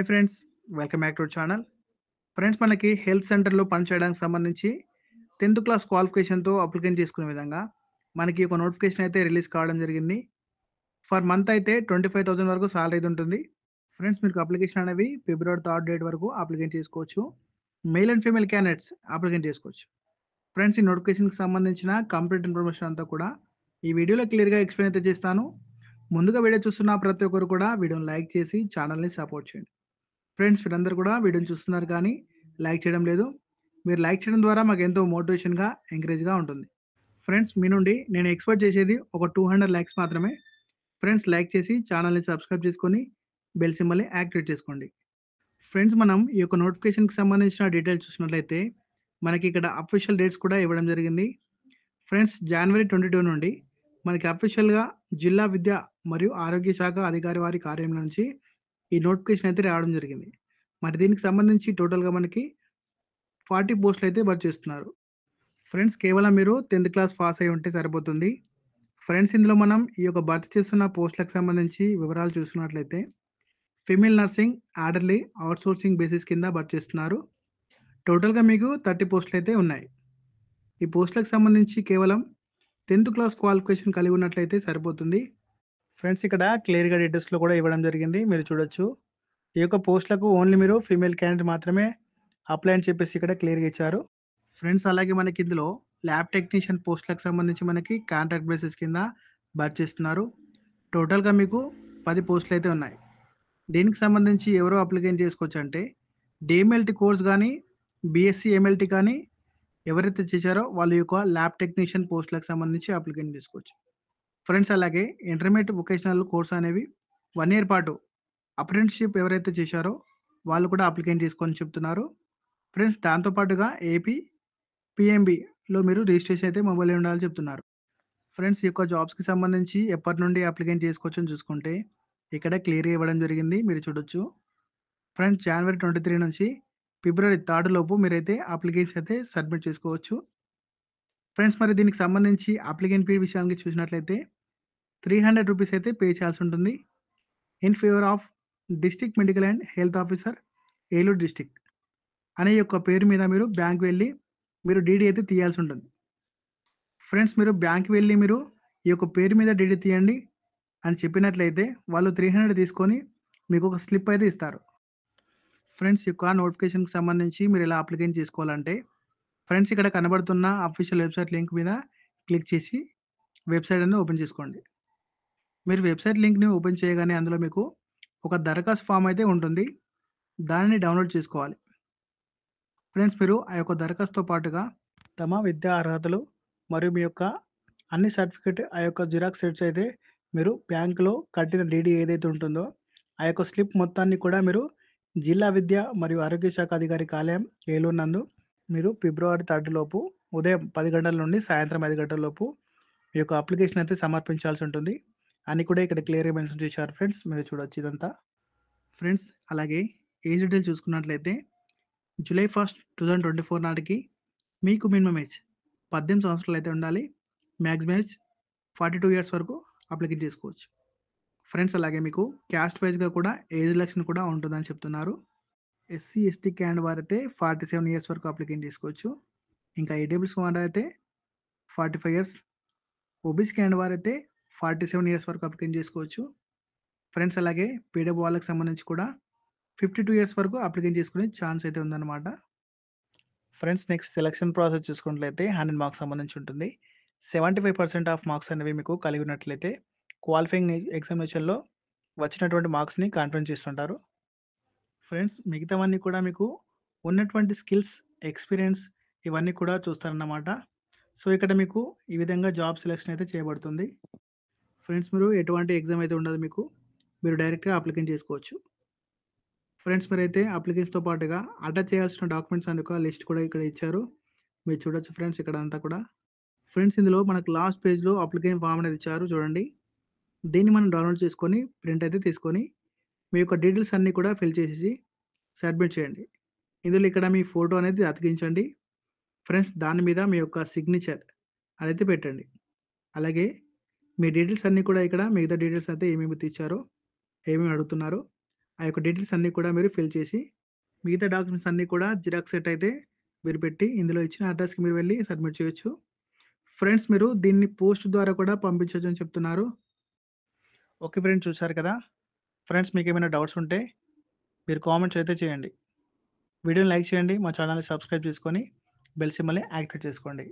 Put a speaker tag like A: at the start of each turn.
A: Hi friends, welcome back to channel. Friends, మనకి health సెంటర్‌లో పనిచేయడానికి సంబంధించి 10థ్ క్లాస్ క్వాలిఫికేషన్‌తో అప్లికేషన్ చేసుకునే విధంగా మనకి ఒక నోటిఫికేషన్ అయితే రిలీజ్ కావడం జరిగింది. ఫర్ మంత్ అయితే 25,000 వరకు సాలరీ అయితే ఉంటుంది. ఫ్రెండ్స్, మీకు అప్లికేషన్ అనేవి ఫిబ్రవరి 3 డేట్ వరకు అప్లికేషన్ చేసుకోవచ్చు. Male and female candidates application చేసుకోవచ్చు. ఫ్రెండ్స్, ఈ నోటిఫికేషన్‌కి సంబంధించిన కంప్లీట్ ఇన్ఫర్మేషన్ అంతా కూడా ఈ వీడియోలో క్లియర్‌గా ఎక్స్‌ప్లెయిన్ అయితే చేస్తాను. ముందుగా వీడియో చూస్తున్న ప్రతి ఒక్కరు కూడా వీడియోని లైక్ చేసి ఛానల్‌ని సపోర్ట్ చేయండి. ఫ్రెండ్స్, మీరందరూ కూడా వీడియోని చూస్తున్నారు కానీ లైక్ చేయడం లేదు. మీరు లైక్ చేయడం ద్వారా మాకు ఎంతో మోటివేషన్‌గా, ఎంకరేజ్‌గా ఉంటుంది. ఫ్రెండ్స్, మీ నుండి నేను ఎక్స్‌పెక్ట్ చేసేది ఒక 200 లైక్స్ మాత్రమే. ఫ్రెండ్స్, లైక్ చేసి ఛానల్‌ని సబ్స్క్రైబ్ చేసుకొని బెల్ సింబల్‌ని యాక్టివేట్ చేసుకోండి. ఫ్రెండ్స్, మనం ఈ యొక్క నోటిఫికేషన్‌కి సంబంధించిన డీటెయిల్స్ చూసినట్లయితే మనకి ఇక్కడ అఫీషియల్ డేట్స్ కూడా ఇవ్వడం జరిగింది. ఫ్రెండ్స్, జనవరి 22 నుండి మనకి అఫీషియల్‌గా జిల్లా విద్య మరియు ఆరోగ్య శాఖ అధికారి వారి కార్యాలయం నుంచి ఈ నోటిఫికేషన్ అయితే రావడం జరిగింది. మరి దీనికి సంబంధించి టోటల్‌గా మనకి 40 పోస్టులు అయితే భర్తీ చేస్తున్నారు. ఫ్రెండ్స్, కేవలం మీరు 10థ్ క్లాస్ పాస్ అయ్యి ఉంటే సరిపోతుంది. ఫ్రెండ్స్, ఇందులో మనం ఈ యొక్క భర్తీ చేస్తున్న పోస్టులకు సంబంధించి వివరాలు చూస్తున్నట్లయితే female nursing, orderly, outsourcing basis కింద భర్తీ చేస్తున్నారు. టోటల్‌గా మీకు 30 పోస్టులు అయితే ఉన్నాయి. ఈ పోస్టులకు సంబంధించి కేవలం 10థ్ క్లాస్ క్వాలిఫికేషన్ కలిగి ఉన్నట్లయితే సరిపోతుంది. ఫ్రెండ్స్, ఇక్కడ క్లియర్‌గా డీటెయిల్స్‌లో కూడా ఇవ్వడం జరిగింది. మీరు చూడొచ్చు. ఈ యొక్క పోస్టులకు ఓన్లీ మీరు ఫీమేల్ క్యాండిడేట్ మాత్రమే అప్లై అని చెప్పేసి ఇక్కడ క్లియర్‌గా ఇచ్చారు. ఫ్రెండ్స్, అలాగే మనకి ఇందులో ల్యాబ్ టెక్నీషియన్ పోస్టులకు సంబంధించి మనకి కాంట్రాక్ట్ బేసిస్ కింద భర్తీ చేస్తున్నారు. టోటల్‌గా మీకు 10 పోస్టులు అయితే ఉన్నాయి. దీనికి సంబంధించి ఎవరు అప్లికేషన్ చేసుకోవచ్చు అంటే డీఎంఎల్టీ కోర్స్ కానీ, బీఎస్సీ ఎంఎల్టీ కానీ ఎవరైతే చేశారో వాళ్ళ యొక్క ల్యాబ్ టెక్నీషియన్ పోస్టులకు సంబంధించి అప్లికేషన్ చేసుకోవచ్చు. ఫ్రెండ్స్, అలాగే ఇంటర్మీడియేట్ వొకేషనల్ కోర్స్ అనేవి 1 ఇయర్ పాటు అప్రెంటిస్‌షిప్ ఎవరైతే చేశారో వాళ్ళు కూడా అప్లికేషన్ చేసుకోని చెప్తున్నారు. ఫ్రెండ్స్, దాంతో పాటుగా ఏపీ, పీఎంబీలో మీరు రిజిస్ట్రేషన్ అయితే మొబైల్ ఉండాలని చెప్తున్నారు. ఫ్రెండ్స్, ఈ యొక్క జాబ్స్‌కి సంబంధించి ఎప్పటి నుండి అప్లికేషన్ చేసుకోవచ్చని చూసుకుంటే ఇక్కడ క్లియర్‌గా ఇవ్వడం జరిగింది. మీరు చూడొచ్చు. ఫ్రెండ్స్, జనవరి 23 నుంచి ఫిబ్రవరి 3 లోపు మీరైతే అప్లికేషన్స్ అయితే సబ్మిట్ చేసుకోవచ్చు. ఫ్రెండ్స్, మరి దీనికి సంబంధించి అప్లికేషన్ ఫీ విషయానికి చూసినట్లయితే రూ. 300 అయితే పే చేయాల్సి ఉంటుంది. In favour of district medical and health officer, Eluru district అనే యొక్క పేరు మీద మీరు బ్యాంక్ వెళ్ళి మీరు డీడీ అయితే తీయాల్సి ఉంటుంది. ఫ్రెండ్స్, మీరు బ్యాంక్ వెళ్ళి మీరు ఈ యొక్క పేరు మీద డీడీ తీయండి అని చెప్పినట్లయితే వాళ్ళు 300 తీసుకొని మీకు ఒక స్లిప్ అయితే ఇస్తారు. ఫ్రెండ్స్, ఈ యొక్క నోటిఫికేషన్‌కి సంబంధించి మీరు ఎలా అప్లికేషన్ చేసుకోవాలంటే ఫ్రెండ్స్, ఇక్కడ కనబడుతున్న అఫీషియల్ వెబ్‌సైట్ లింక్ మీద క్లిక్ చేసి వెబ్‌సైట్ అనేది ఓపెన్ చేసుకోండి. మీరు వెబ్‌సైట్ లింక్‌ని ఓపెన్ చేయగానే అందులో మీకు ఒక దరఖాస్తు ఫామ్ అయితే ఉంటుంది. దానిని డౌన్‌లోడ్ చేసుకోవాలి. ఫ్రెండ్స్, మీరు ఆ యొక్క దరఖాస్తుతో పాటుగా తమ విద్యా అర్హతలు మరియు మీ యొక్క అన్ని సర్టిఫికేట్ ఆ యొక్క జిరాక్స్ సెట్స్ అయితే మీరు బ్యాంక్‌లో కట్టిన డీడీ ఏదైతే ఉంటుందో ఆ యొక్క స్లిప్ మొత్తాన్ని కూడా మీరు జిల్లా విద్య మరియు ఆరోగ్య శాఖ అధికారి కార్యాలయం ఏలూరు నందు మీరు ఫిబ్రవరి 3 లోపు ఉదయం 10 గంటల నుండి సాయంత్రం 5 గంటల లోపు మీ యొక్క అప్లికేషన్ అయితే సమర్పించాల్సి ఉంటుంది అని కూడా ఇక్కడ క్లియర్‌గా మెన్షన్ చేశారు. ఫ్రెండ్స్, మీరు చూడొచ్చు ఇదంతా. ఫ్రెండ్స్, అలాగే ఏజ్ డీటెయిల్స్ చూసుకున్నట్లయితే జూలై 1, 2024 నాటికి మీకు మినిమమ్ ఏజ్ 18 సంవత్సరాలు అయితే ఉండాలి. మాక్సిమం ఏజ్ 42 ఇయర్స్ వరకు అప్లికేషన్ చేసుకోవచ్చు. ఫ్రెండ్స్, అలాగే మీకు క్యాస్ట్ వైస్‌గా కూడా ఏజ్ రిలాక్సేషన్ కూడా ఉంటుందని చెప్తున్నారు. ఎస్సీ, ఎస్టీ క్యాండిడేట్ వారైతే 47 ఇయర్స్ వరకు అప్లికేషన్ చేసుకోవచ్చు. ఇంకా ఈడబ్ల్యూఎస్ వారైతే 45 ఇయర్స్, ఓబీసీ క్యాండిడేట్ వారైతే 47 ఇయర్స్ వరకు అప్లికేషన్ చేసుకోవచ్చు. ఫ్రెండ్స్, అలాగే పీడబ్ల్యూ వాళ్ళకి సంబంధించి కూడా 52 ఇయర్స్ వరకు అప్లికేషన్ చేసుకునే ఛాన్స్ అయితే ఉందన్నమాట. ఫ్రెండ్స్, నెక్స్ట్ సెలక్షన్ ప్రాసెస్ చూసుకున్నట్లయితే 100 మార్క్స్ సంబంధించి ఉంటుంది. 75% ఆఫ్ మార్క్స్ అనేవి మీకు కలిగి ఉన్నట్లయితే క్వాలిఫైయింగ్ ఎగ్జామినేషన్‌లో వచ్చినటువంటి మార్క్స్‌ని కాన్ఫరెన్స్ చేస్తుంటారు. ఫ్రెండ్స్, మిగతావన్నీ కూడా మీకు ఉన్నటువంటి స్కిల్స్, ఎక్స్‌పీరియన్స్ ఇవన్నీ కూడా చూస్తారన్నమాట. సో, ఇక్కడ మీకు ఈ విధంగా జాబ్ సెలక్షన్ అయితే చేయబడుతుంది. ఫ్రెండ్స్, మీరు ఎటువంటి ఎగ్జామ్ అయితే ఉండదు మీకు. మీరు డైరెక్ట్‌గా అప్లికేషన్ చేసుకోవచ్చు. ఫ్రెండ్స్, మీరైతే అప్లికేషన్‌తో పాటుగా అటాచ్ చేయాల్సిన డాక్యుమెంట్స్ అనే ఒక లిస్ట్ కూడా ఇక్కడ ఇచ్చారు. మీరు చూడొచ్చు ఫ్రెండ్స్ ఇక్కడ అంతా కూడా. ఫ్రెండ్స్, ఇందులో మనకు లాస్ట్ పేజ్‌లో అప్లికేషన్ ఫార్మ్ అనేది ఇచ్చారు చూడండి. దీన్ని మనం డౌన్‌లోడ్ చేసుకొని ప్రింట్ అయితే తీసుకొని మీ యొక్క డీటెయిల్స్ అన్నీ కూడా ఫిల్ చేసేసి సబ్మిట్ చేయండి. ఇందులో ఇక్కడ మీ ఫోటో అనేది అతికించండి. ఫ్రెండ్స్, దాని మీద మీ యొక్క సిగ్నేచర్ అనేది పెట్టండి. అలాగే మీ డీటెయిల్స్ అన్నీ కూడా ఇక్కడ మిగతా డీటెయిల్స్ అయితే ఏమేమి ఇచ్చారో, ఏమేమి అడుగుతున్నారో ఆ యొక్క డీటెయిల్స్ అన్నీ కూడా మీరు ఫిల్ చేసి, మిగతా డాక్యుమెంట్స్ అన్నీ కూడా జిరాక్స్ సెట్ అయితే మీరు పెట్టి, ఇందులో ఇచ్చిన అడ్రస్‌కి మీరు వెళ్లి సబ్మిట్ చేయొచ్చు. ఫ్రెండ్స్ మీరు దీన్ని పోస్ట్ ద్వారా కూడా పంపించొచ్చని చెప్తున్నారు. ఓకే ఫ్రెండ్స్, చూసారు కదా! ఫ్రెండ్స్ మీకేమైనా డౌట్స్ ఉంటే మీరు కామెంట్స్ అయితే చేయండి. వీడియోని లైక్ చేయండి. మా ఛానెల్‌ని సబ్స్క్రైబ్ చేసుకొని బెల్ సింబల్‌ని యాక్టివేట్ చేసుకోండి.